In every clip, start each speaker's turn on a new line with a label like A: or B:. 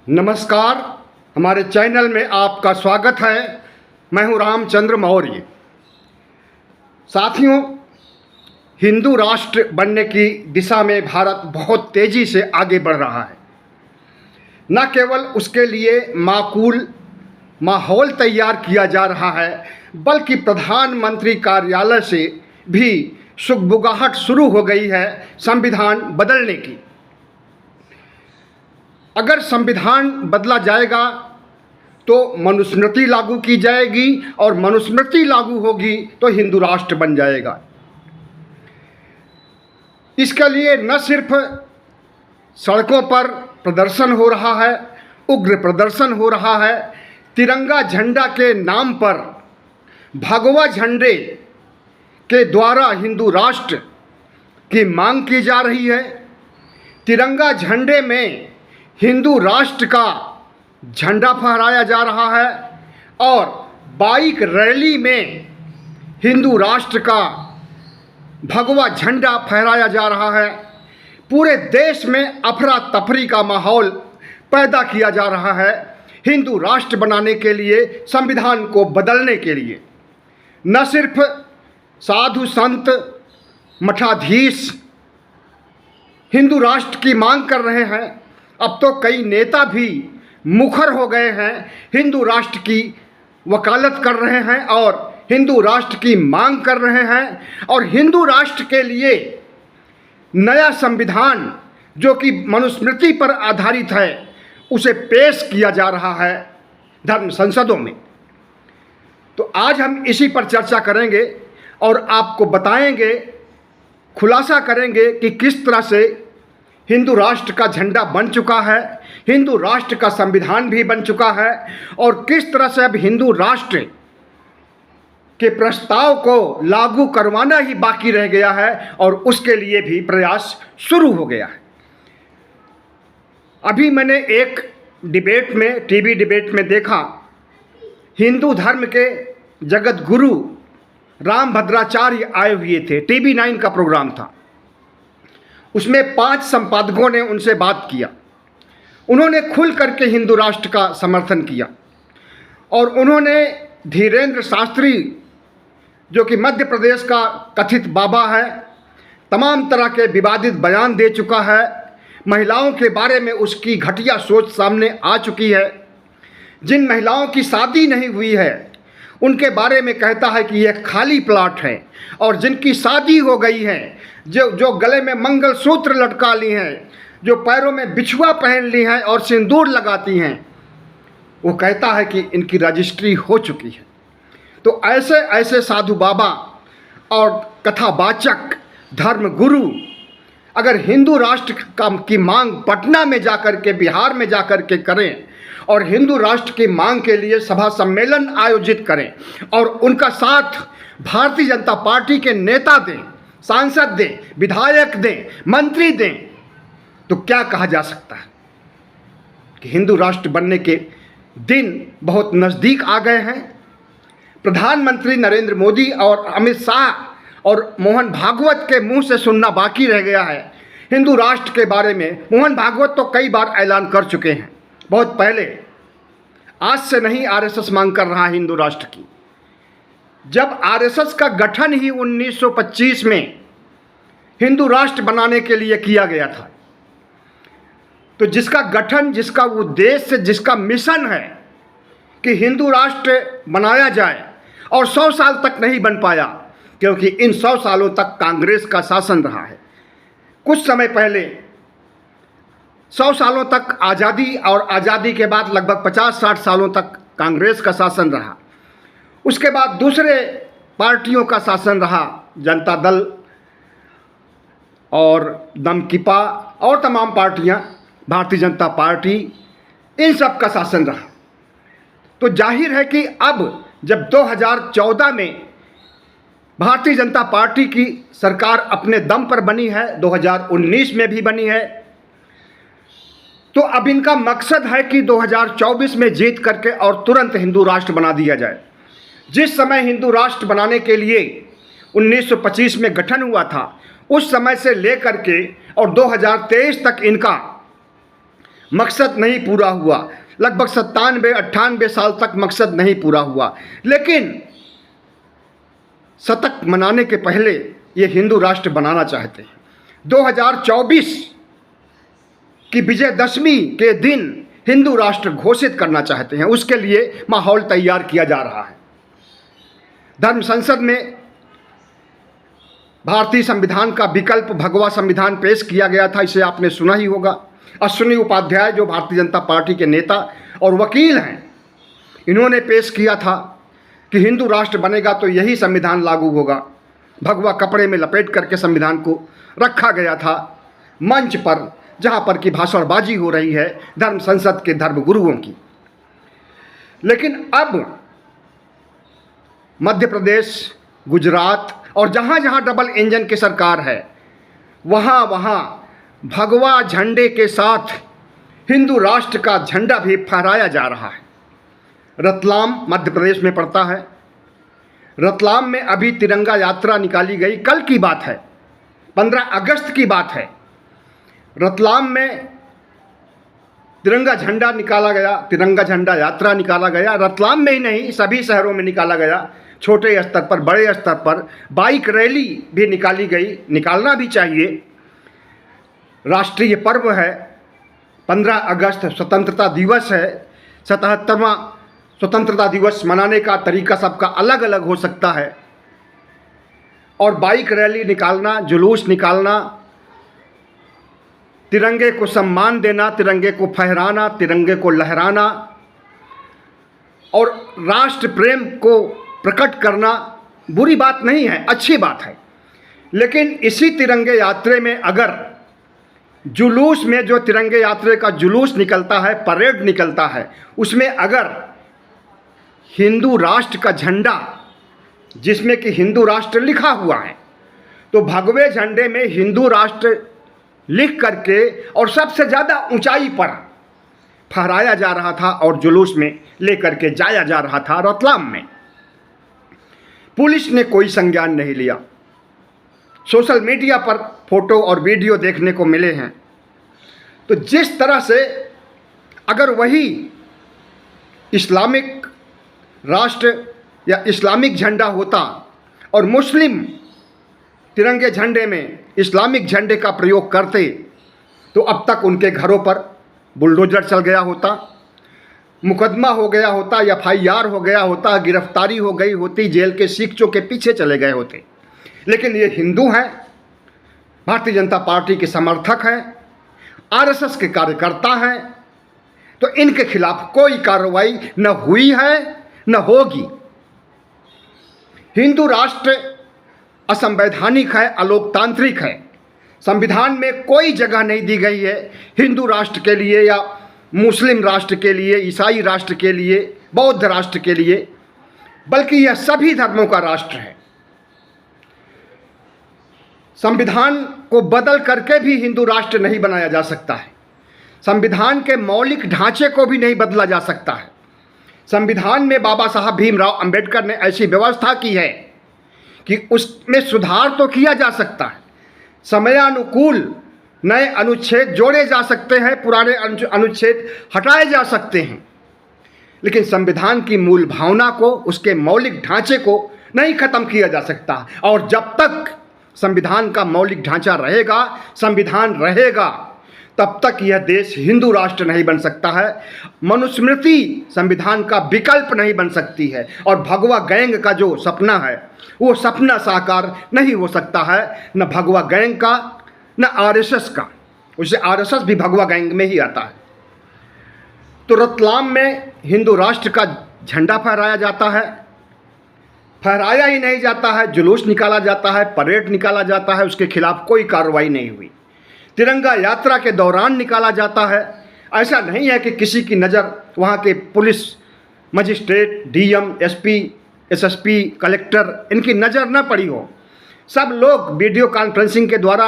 A: नमस्कार, हमारे चैनल में आपका स्वागत है। मैं हूं रामचंद्र मौर्य। साथियों, हिंदू राष्ट्र बनने की दिशा में भारत बहुत तेज़ी से आगे बढ़ रहा है। न केवल उसके लिए माकूल माहौल तैयार किया जा रहा है, बल्कि प्रधानमंत्री कार्यालय से भी सुगबुगाहट शुरू हो गई है संविधान बदलने की। अगर संविधान बदला जाएगा तो मनुस्मृति लागू की जाएगी और मनुस्मृति लागू होगी तो हिंदू राष्ट्र बन जाएगा। इसके लिए न सिर्फ सड़कों पर प्रदर्शन हो रहा है, उग्र प्रदर्शन हो रहा है, तिरंगा झंडा के नाम पर भगवा झंडे के द्वारा हिंदू राष्ट्र की मांग की जा रही है। तिरंगा झंडे में हिंदू राष्ट्र का झंडा फहराया जा रहा है और बाइक रैली में हिंदू राष्ट्र का भगवा झंडा फहराया जा रहा है। पूरे देश में अफरा तफरी का माहौल पैदा किया जा रहा है हिंदू राष्ट्र बनाने के लिए, संविधान को बदलने के लिए। न सिर्फ साधु संत मठाधीश हिंदू राष्ट्र की मांग कर रहे हैं, अब तो कई नेता भी मुखर हो गए हैं, हिंदू राष्ट्र की वकालत कर रहे हैं और हिंदू राष्ट्र की मांग कर रहे हैं। और हिंदू राष्ट्र के लिए नया संविधान जो कि मनुस्मृति पर आधारित है, उसे पेश किया जा रहा है धर्म संसदों में। तो आज हम इसी पर चर्चा करेंगे और आपको बताएंगे, खुलासा करेंगे कि किस तरह से हिंदू राष्ट्र का झंडा बन चुका है, हिंदू राष्ट्र का संविधान भी बन चुका है और किस तरह से अब हिंदू राष्ट्र के प्रस्ताव को लागू करवाना ही बाकी रह गया है और उसके लिए भी प्रयास शुरू हो गया है। अभी मैंने एक डिबेट में, टीवी डिबेट में देखा, हिंदू धर्म के जगत गुरु रामभद्राचार्य आए हुए थे। टीवी 9 का प्रोग्राम था। उसमें 5 संपादकों ने उनसे बात किया। उन्होंने खुल करके हिंदू राष्ट्र का समर्थन किया और उन्होंने धीरेन्द्र शास्त्री, जो कि मध्य प्रदेश का कथित बाबा है, तमाम तरह के विवादित बयान दे चुका है, महिलाओं के बारे में उसकी घटिया सोच सामने आ चुकी है। जिन महिलाओं की शादी नहीं हुई है उनके बारे में कहता है कि यह खाली प्लाट है, और जिनकी शादी हो गई है, जो गले में मंगलसूत्र लटका ली हैं, जो पैरों में बिछुआ पहन ली हैं और सिंदूर लगाती हैं, वो कहता है कि इनकी रजिस्ट्री हो चुकी है। तो ऐसे ऐसे साधु बाबा और कथावाचक धर्म गुरु अगर हिंदू राष्ट्र की मांग पटना में जाकर के, बिहार में जाकर के करें और हिंदू राष्ट्र की मांग के लिए सभा सम्मेलन आयोजित करें और उनका साथ भारतीय जनता पार्टी के नेता दें, सांसद दें, विधायक दें, मंत्री दें, तो क्या कहा जा सकता है कि हिंदू राष्ट्र बनने के दिन बहुत नज़दीक आ गए हैं। प्रधानमंत्री नरेंद्र मोदी और अमित शाह और मोहन भागवत के मुंह से सुनना बाकी रह गया है हिंदू राष्ट्र के बारे में। मोहन भागवत तो कई बार ऐलान कर चुके हैं, बहुत पहले। आज से नहीं आरएसएस मांग कर रहा हिंदू राष्ट्र की। जब आरएसएस का गठन ही 1925 में हिंदू राष्ट्र बनाने के लिए किया गया था, तो जिसका गठन, जिसका उद्देश्य, जिसका मिशन है कि हिंदू राष्ट्र बनाया जाए, और 100 साल तक नहीं बन पाया क्योंकि इन 100 सालों तक कांग्रेस का शासन रहा है। कुछ समय पहले 100 सालों तक आज़ादी और आज़ादी के बाद लगभग 50-60 सालों तक कांग्रेस का शासन रहा। उसके बाद दूसरे पार्टियों का शासन रहा, जनता दल और दमकिपा और तमाम पार्टियां, भारतीय जनता पार्टी, इन सब का शासन रहा। तो जाहिर है कि अब जब 2014 में भारतीय जनता पार्टी की सरकार अपने दम पर बनी है, 2019 में भी बनी है, तो अब इनका मकसद है कि 2024 में जीत करके और तुरंत हिंदू राष्ट्र बना दिया जाए। जिस समय हिंदू राष्ट्र बनाने के लिए 1925 में गठन हुआ था, उस समय से लेकर के और 2023 तक इनका मकसद नहीं पूरा हुआ। लगभग 97-98 साल तक मकसद नहीं पूरा हुआ, लेकिन शतक मनाने के पहले ये हिंदू राष्ट्र बनाना चाहते हैं। 2024 की विजयदशमी के दिन हिंदू राष्ट्र घोषित करना चाहते हैं। उसके लिए माहौल तैयार किया जा रहा है। धर्म संसद में भारतीय संविधान का विकल्प भगवा संविधान पेश किया गया था, इसे आपने सुना ही होगा। अश्विनी उपाध्याय जो भारतीय जनता पार्टी के नेता और वकील हैं, इन्होंने पेश किया था कि हिंदू राष्ट्र बनेगा तो यही संविधान लागू होगा। भगवा कपड़े में लपेट करके संविधान को रखा गया था मंच पर, जहां पर कि भाषणबाजी हो रही है धर्म संसद के धर्मगुरुओं की। लेकिन अब मध्य प्रदेश, गुजरात और जहां जहां डबल इंजन की सरकार है, वहां वहां भगवा झंडे के साथ हिंदू राष्ट्र का झंडा भी फहराया जा रहा है। रतलाम मध्य प्रदेश में पड़ता है। रतलाम में अभी तिरंगा यात्रा निकाली गई, कल की बात है, 15 अगस्त की बात है। रतलाम में तिरंगा झंडा निकाला गया, तिरंगा झंडा यात्रा निकाला गया। रतलाम में ही नहीं, सभी शहरों में निकाला गया। छोटे स्तर पर, बड़े स्तर पर बाइक रैली भी निकाली गई, निकालना भी चाहिए। राष्ट्रीय पर्व है, 15 अगस्त स्वतंत्रता दिवस है। 77वां स्वतंत्रता दिवस मनाने का तरीका सबका अलग अलग हो सकता है, और बाइक रैली निकालना, जुलूस निकालना, तिरंगे को सम्मान देना, तिरंगे को फहराना, तिरंगे को लहराना और राष्ट्र प्रेम को प्रकट करना बुरी बात नहीं है, अच्छी बात है। लेकिन इसी तिरंगे यात्रा में अगर जुलूस में, जो तिरंगे यात्रा का जुलूस निकलता है, परेड निकलता है, उसमें अगर हिंदू राष्ट्र का झंडा, जिसमें कि हिंदू राष्ट्र लिखा हुआ है, तो भगवे झंडे में हिंदू राष्ट्र लिख करके और सबसे ज़्यादा ऊंचाई पर फहराया जा रहा था और जुलूस में लेकर के जाया जा रहा था रतलाम में। पुलिस ने कोई संज्ञान नहीं लिया। सोशल मीडिया पर फोटो और वीडियो देखने को मिले हैं। तो जिस तरह से अगर वही इस्लामिक राष्ट्र या इस्लामिक झंडा होता और मुस्लिम तिरंगे झंडे में इस्लामिक झंडे का प्रयोग करते, तो अब तक उनके घरों पर बुलडोजर चल गया होता, मुकदमा हो गया होता, FIR हो गया होता, गिरफ्तारी हो गई होती, जेल के सीखचों के पीछे चले गए होते। लेकिन ये हिंदू हैं, भारतीय जनता पार्टी के समर्थक हैं, RSS के कार्यकर्ता हैं, तो इनके खिलाफ कोई कार्रवाई न हुई है न होगी। हिंदू राष्ट्र असंवैधानिक है, अलोकतांत्रिक है। संविधान में कोई जगह नहीं दी गई है हिंदू राष्ट्र के लिए या मुस्लिम राष्ट्र के लिए, ईसाई राष्ट्र के लिए, बौद्ध राष्ट्र के लिए, बल्कि यह सभी धर्मों का राष्ट्र है। संविधान को बदल करके भी हिंदू राष्ट्र नहीं बनाया जा सकता है। संविधान के मौलिक ढांचे को भी नहीं बदला जा सकता है। संविधान में बाबा साहब भीमराव अंबेडकर ने ऐसी व्यवस्था की है कि उसमें सुधार तो किया जा सकता है, समयानुकूल नए अनुच्छेद जोड़े जा सकते हैं, पुराने अनुच्छेद हटाए जा सकते हैं, लेकिन संविधान की मूल भावना को, उसके मौलिक ढांचे को नहीं खत्म किया जा सकता। और जब तक संविधान का मौलिक ढांचा रहेगा, संविधान रहेगा, तब तक यह देश हिंदू राष्ट्र नहीं बन सकता है। मनुस्मृति संविधान का विकल्प नहीं बन सकती है, और भगवा गैंग का जो सपना है वो सपना साकार नहीं हो सकता है, न भगवा गैंग का न RSS का। उसे RSS भी भगवा गैंग में ही आता है। तो रतलाम में हिंदू राष्ट्र का झंडा फहराया जाता है, फहराया ही नहीं जाता है, जुलूस निकाला जाता है, परेड निकाला जाता है, उसके खिलाफ कोई कार्रवाई नहीं हुई। तिरंगा यात्रा के दौरान निकाला जाता है। ऐसा नहीं है कि किसी की नज़र, वहाँ के police magistrate, DM, SP, SSP, collector, इनकी नज़र न पड़ी हो। सब लोग वीडियो कॉन्फ्रेंसिंग के द्वारा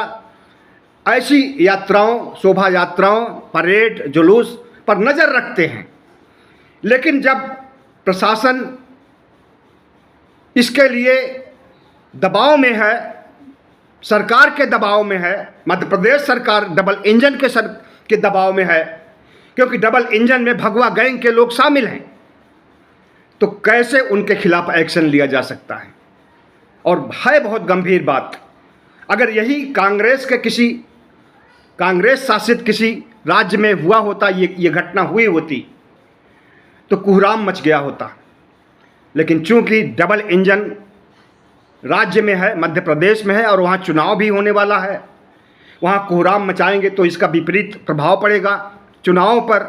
A: ऐसी यात्राओं, शोभा यात्राओं, परेड, जुलूस पर नज़र रखते हैं। लेकिन जब प्रशासन इसके लिए दबाव में है, सरकार के दबाव में है, मध्य प्रदेश सरकार डबल इंजन के दबाव में है, क्योंकि डबल इंजन में भगवा गैंग के लोग शामिल हैं, तो कैसे उनके खिलाफ एक्शन लिया जा सकता है। और है बहुत गंभीर बात, अगर यही कांग्रेस शासित किसी राज्य में हुआ होता, ये घटना हुई होती, तो कोहराम मच गया होता। लेकिन चूंकि डबल इंजन राज्य में है, मध्य प्रदेश में है, और वहाँ चुनाव भी होने वाला है, वहाँ कोहराम मचाएंगे तो इसका विपरीत प्रभाव पड़ेगा चुनावों पर।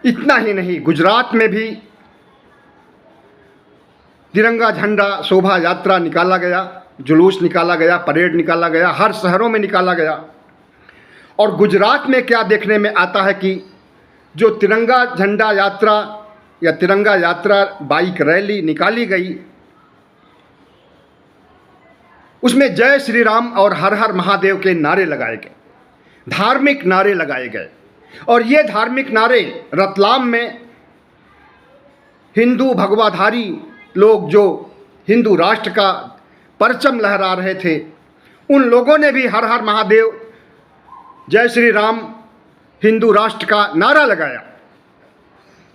A: इतना ही नहीं, गुजरात में भी तिरंगा झंडा शोभा यात्रा निकाला गया, जुलूस निकाला गया, परेड निकाला गया, हर शहरों में निकाला गया। और गुजरात में क्या देखने में आता है कि जो तिरंगा झंडा यात्रा या तिरंगा यात्रा बाइक रैली निकाली गई, उसमें जय श्री राम और हर हर महादेव के नारे लगाए गए, धार्मिक नारे लगाए गए। और ये धार्मिक नारे रतलाम में हिंदू भगवाधारी लोग जो हिंदू राष्ट्र का परचम लहरा रहे थे, उन लोगों ने भी हर हर महादेव, जय श्री राम, हिंदू राष्ट्र का नारा लगाया।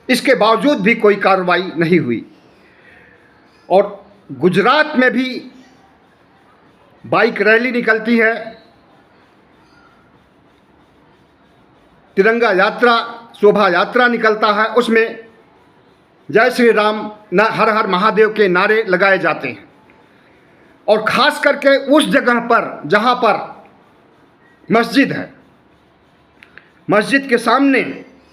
A: इसके बावजूद भी कोई कार्रवाई नहीं हुई। और गुजरात में भी बाइक रैली निकलती है, तिरंगा यात्रा शोभा यात्रा निकलता है, उसमें जय श्री राम हर हर महादेव के नारे लगाए जाते हैं। और ख़ास करके उस जगह पर जहाँ पर मस्जिद है, मस्जिद के सामने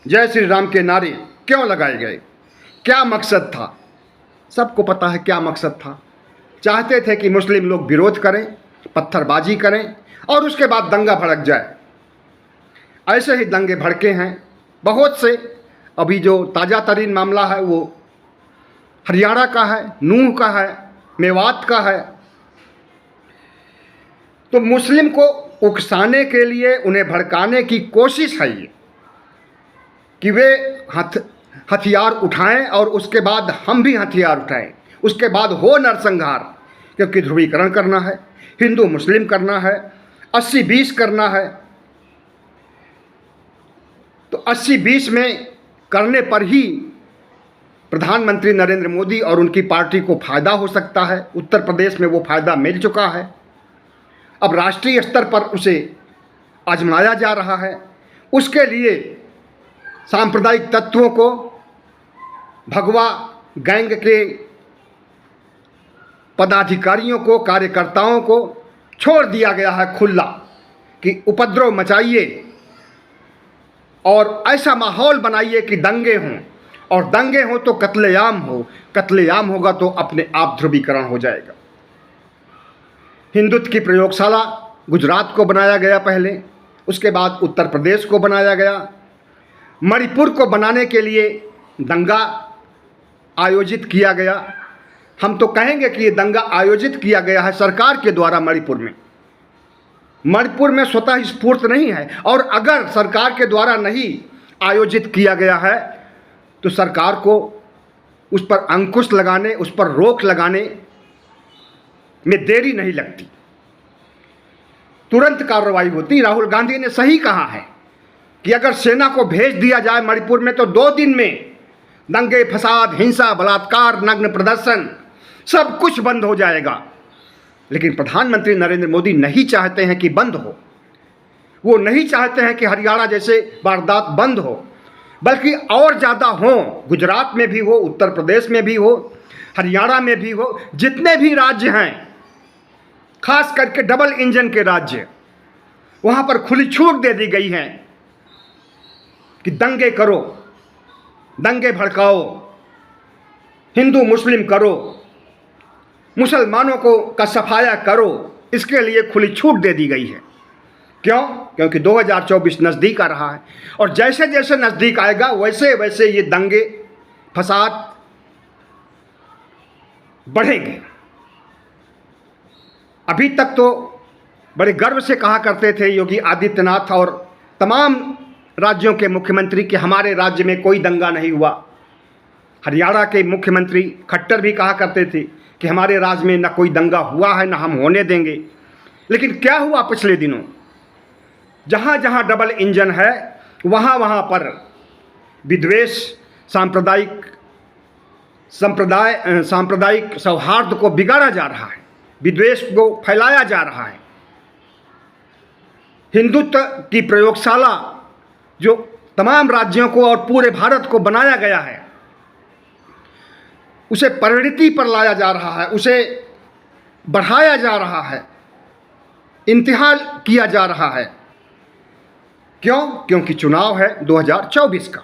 A: जय श्री राम के नारे क्यों लगाए गए, क्या मकसद था? सबको पता है क्या मकसद था। चाहते थे कि मुस्लिम लोग विरोध करें, पत्थरबाजी करें और उसके बाद दंगा भड़क जाए। ऐसे ही दंगे भड़के हैं बहुत से। अभी जो ताज़ा तरीन मामला है वो हरियाणा का है, नूह का है, मेवात का है। तो मुस्लिम को उकसाने के लिए, उन्हें भड़काने की कोशिश है ये कि वे हथियार उठाएं और उसके बाद हम भी हथियार उठाएं, उसके बाद हो नरसंहार। क्योंकि ध्रुवीकरण करना है, हिंदू मुस्लिम करना है, 80-20 करना है। तो 80-20 में करने पर ही प्रधानमंत्री नरेंद्र मोदी और उनकी पार्टी को फ़ायदा हो सकता है। उत्तर प्रदेश में वो फ़ायदा मिल चुका है, अब राष्ट्रीय स्तर पर उसे आजमाया जा रहा है। उसके लिए सांप्रदायिक तत्वों को, भगवा गैंग के पदाधिकारियों को, कार्यकर्ताओं को छोड़ दिया गया है खुला कि उपद्रव मचाइए और ऐसा माहौल बनाइए कि दंगे हों, और दंगे हों तो कत्लेआम हो, कत्लेआम होगा तो अपने आप ध्रुवीकरण हो जाएगा। हिंदुत्व की प्रयोगशाला गुजरात को बनाया गया पहले, उसके बाद उत्तर प्रदेश को बनाया गया। मणिपुर को बनाने के लिए दंगा आयोजित किया गया। हम तो कहेंगे कि ये दंगा आयोजित किया गया है सरकार के द्वारा मणिपुर में। मणिपुर में स्वतः स्फूर्त नहीं है, और अगर सरकार के द्वारा नहीं आयोजित किया गया है तो सरकार को उस पर अंकुश लगाने, उस पर रोक लगाने में देरी नहीं लगती, तुरंत कार्रवाई होती। राहुल गांधी ने सही कहा है कि अगर सेना को भेज दिया जाए मणिपुर में तो 2 दिन में दंगे, फसाद, हिंसा, बलात्कार, नग्न प्रदर्शन सब कुछ बंद हो जाएगा। लेकिन प्रधानमंत्री नरेंद्र मोदी नहीं चाहते हैं कि बंद हो। वो नहीं चाहते हैं कि हरियाणा जैसे वारदात बंद हो, बल्कि और ज़्यादा हो। गुजरात में भी हो, उत्तर प्रदेश में भी हो, हरियाणा में भी हो, जितने भी राज्य हैं, खास करके डबल इंजन के राज्य, वहाँ पर खुली छूट दे दी गई है कि दंगे करो, दंगे भड़काओ, हिंदू मुस्लिम करो, मुसलमानों को का सफाया करो, इसके लिए खुली छूट दे दी गई है। क्यों? क्योंकि 2024 नज़दीक आ रहा है, और जैसे जैसे नज़दीक आएगा वैसे वैसे ये दंगे फसाद बढ़ेंगे। अभी तक तो बड़े गर्व से कहा करते थे योगी आदित्यनाथ और तमाम राज्यों के मुख्यमंत्री कि हमारे राज्य में कोई दंगा नहीं हुआ। हरियाणा के मुख्यमंत्री खट्टर भी कहा करते थे कि हमारे राज्य में न कोई दंगा हुआ है, न हम होने देंगे। लेकिन क्या हुआ पिछले दिनों? जहाँ जहाँ डबल इंजन है वहाँ वहाँ पर विद्वेष, सांप्रदायिक सौहार्द को बिगाड़ा जा रहा है, विद्वेष को फैलाया जा रहा है। हिंदुत्व की प्रयोगशाला जो तमाम राज्यों को और पूरे भारत को बनाया गया है, उसे परिणति पर लाया जा रहा है, उसे बढ़ाया जा रहा है, इंतहा किया जा रहा है। क्यों? क्योंकि चुनाव है 2024 का।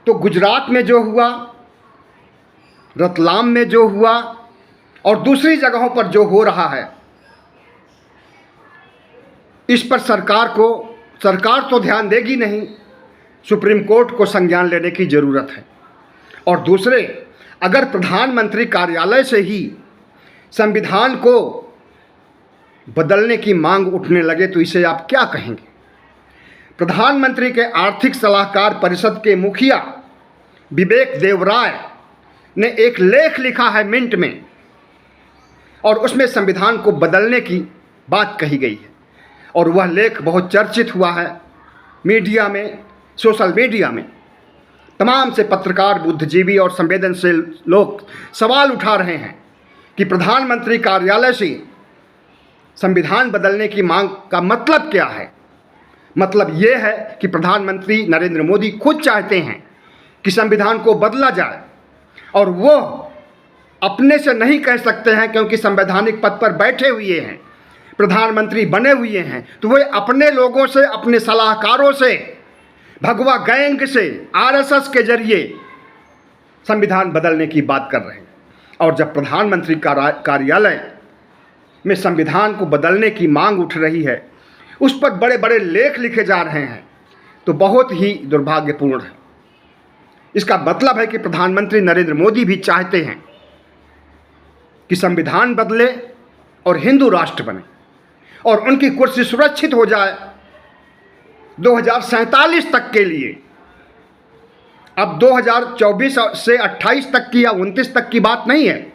A: तो गुजरात में जो हुआ, रतलाम में जो हुआ और दूसरी जगहों पर जो हो रहा है, इस पर सरकार तो ध्यान देगी नहीं, सुप्रीम कोर्ट को संज्ञान लेने की ज़रूरत है। और दूसरे, अगर प्रधानमंत्री कार्यालय से ही संविधान को बदलने की मांग उठने लगे तो इसे आप क्या कहेंगे? प्रधानमंत्री के आर्थिक सलाहकार परिषद के मुखिया विवेक देवराय ने एक लेख लिखा है मिंट में, और उसमें संविधान को बदलने की बात कही गई है। और वह लेख बहुत चर्चित हुआ है मीडिया में, सोशल मीडिया में। तमाम से पत्रकार, बुद्धिजीवी और संवेदनशील लोग सवाल उठा रहे हैं कि प्रधानमंत्री कार्यालय से संविधान बदलने की मांग का मतलब क्या है। मतलब ये है कि प्रधानमंत्री नरेंद्र मोदी खुद चाहते हैं कि संविधान को बदला जाए, और वो अपने से नहीं कह सकते हैं क्योंकि संवैधानिक पद पर बैठे हुए हैं, प्रधानमंत्री बने हुए हैं, तो वे अपने लोगों से, अपने सलाहकारों से, भगवा गैंग से, आरएसएस के जरिए संविधान बदलने की बात कर रहे हैं। और जब प्रधानमंत्री कार्यालय में संविधान को बदलने की मांग उठ रही है, उस पर बड़े बड़े लेख लिखे जा रहे हैं, तो बहुत ही दुर्भाग्यपूर्ण है। इसका मतलब है कि प्रधानमंत्री नरेंद्र मोदी भी चाहते हैं कि संविधान बदले और हिंदू राष्ट्र बने और उनकी कुर्सी सुरक्षित हो जाए 2047 तक के लिए। अब 2024 से 28 तक की या 29 तक की बात नहीं है।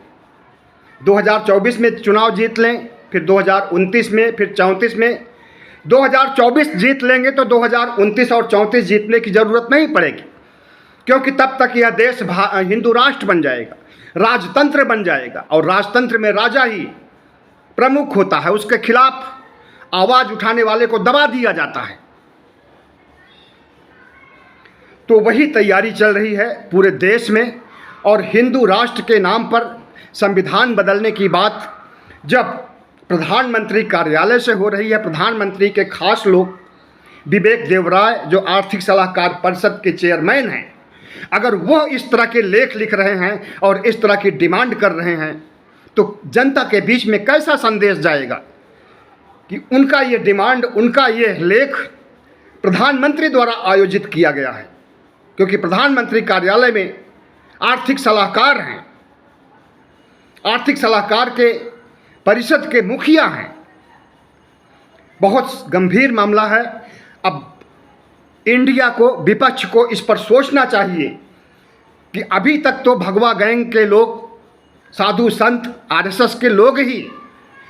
A: 2024 में चुनाव जीत लें, फिर 2029 में, फिर 34 में। 2024 जीत लेंगे तो 2029 और 34 जीतने की ज़रूरत नहीं पड़ेगी, क्योंकि तब तक यह देश हिंदू राष्ट्र बन जाएगा, राजतंत्र बन जाएगा। और राजतंत्र में राजा ही प्रमुख होता है, उसके खिलाफ आवाज़ उठाने वाले को दबा दिया जाता है। तो वही तैयारी चल रही है पूरे देश में। और हिंदू राष्ट्र के नाम पर संविधान बदलने की बात जब प्रधानमंत्री कार्यालय से हो रही है, प्रधानमंत्री के खास लोग विवेक देवराय जो आर्थिक सलाहकार परिषद के चेयरमैन हैं, अगर वो इस तरह के लेख लिख रहे हैं और इस तरह की डिमांड कर रहे हैं, तो जनता के बीच में कैसा संदेश जाएगा कि उनका ये डिमांड, उनका ये लेख प्रधानमंत्री द्वारा आयोजित किया गया है। क्योंकि प्रधानमंत्री कार्यालय में आर्थिक सलाहकार हैं, आर्थिक सलाहकार के परिषद के मुखिया हैं। बहुत गंभीर मामला है। अब इंडिया को, विपक्ष को इस पर सोचना चाहिए कि अभी तक तो भगवा गैंग के लोग, साधु संत, आरएसएस के लोग ही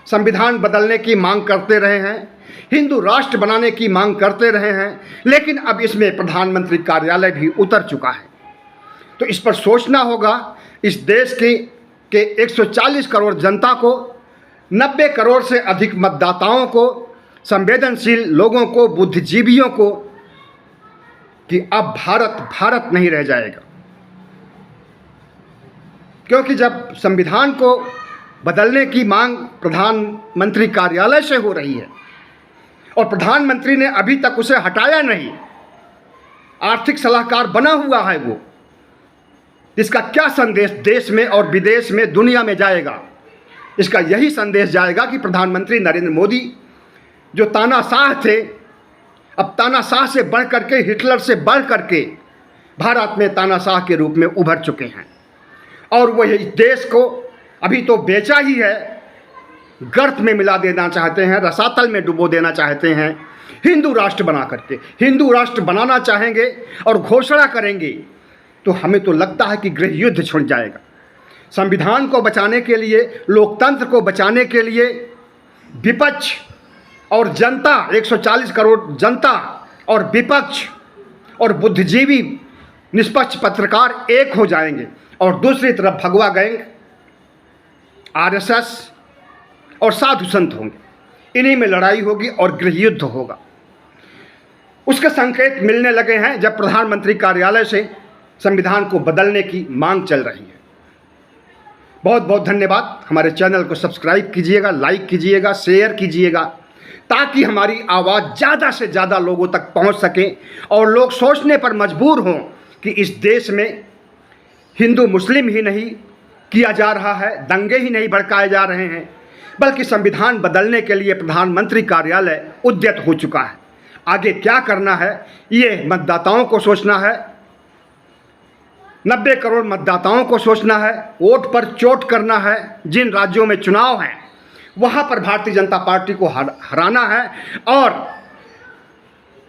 A: संविधान बदलने की मांग करते रहे हैं, हिंदू राष्ट्र बनाने की मांग करते रहे हैं, लेकिन अब इसमें प्रधानमंत्री कार्यालय भी उतर चुका है। तो इस पर सोचना होगा। इस देश के 140 करोड़ जनता को, 90 करोड़ से अधिक मतदाताओं को, संवेदनशील लोगों को, बुद्धिजीवियों को, कि अब भारत नहीं रह जाएगा। क्योंकि जब संविधान को बदलने की मांग प्रधानमंत्री कार्यालय से हो रही है और प्रधानमंत्री ने अभी तक उसे हटाया नहीं, आर्थिक सलाहकार बना हुआ है वो, इसका क्या संदेश देश में और विदेश में, दुनिया में जाएगा? इसका यही संदेश जाएगा कि प्रधानमंत्री नरेंद्र मोदी जो तानाशाह थे, अब तानाशाह से बढ़ करके, हिटलर से बढ़ करके भारत में तानाशाह के रूप में उभर चुके हैं। और वो इस देश को अभी तो बेचा ही है, गर्त में मिला देना चाहते हैं, रसातल में डुबो देना चाहते हैं। हिंदू राष्ट्र बना करके, हिंदू राष्ट्र बनाना चाहेंगे और घोषणा करेंगे तो हमें तो लगता है कि गृह युद्ध छिड़ जाएगा। संविधान को बचाने के लिए, लोकतंत्र को बचाने के लिए विपक्ष और जनता, 140 करोड़ जनता और विपक्ष और बुद्धिजीवी निष्पक्ष पत्रकार एक हो जाएंगे, और दूसरी तरफ भगवा गैंग, आरएसएस और साधु संत होंगे। इन्हीं में लड़ाई होगी और गृहयुद्ध होगा। उसके संकेत मिलने लगे हैं जब प्रधानमंत्री कार्यालय से संविधान को बदलने की मांग चल रही है। बहुत बहुत धन्यवाद। हमारे चैनल को सब्सक्राइब कीजिएगा, लाइक कीजिएगा, शेयर कीजिएगा, ताकि हमारी आवाज़ ज़्यादा से ज़्यादा लोगों तक पहुंच सके और लोग सोचने पर मजबूर हों कि इस देश में हिंदू मुस्लिम ही नहीं किया जा रहा है, दंगे ही नहीं भड़काए जा रहे हैं, बल्कि संविधान बदलने के लिए प्रधानमंत्री कार्यालय उद्यत हो चुका है। आगे क्या करना है ये मतदाताओं को सोचना है, 90 करोड़ मतदाताओं को सोचना है। वोट पर चोट करना है। जिन राज्यों में चुनाव हैं वहाँ पर भारतीय जनता पार्टी को हराना है और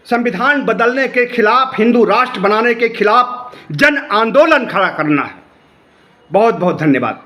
A: संविधान बदलने के खिलाफ, हिंदू राष्ट्र बनाने के खिलाफ जन आंदोलन खड़ा करना है। बहुत बहुत धन्यवाद।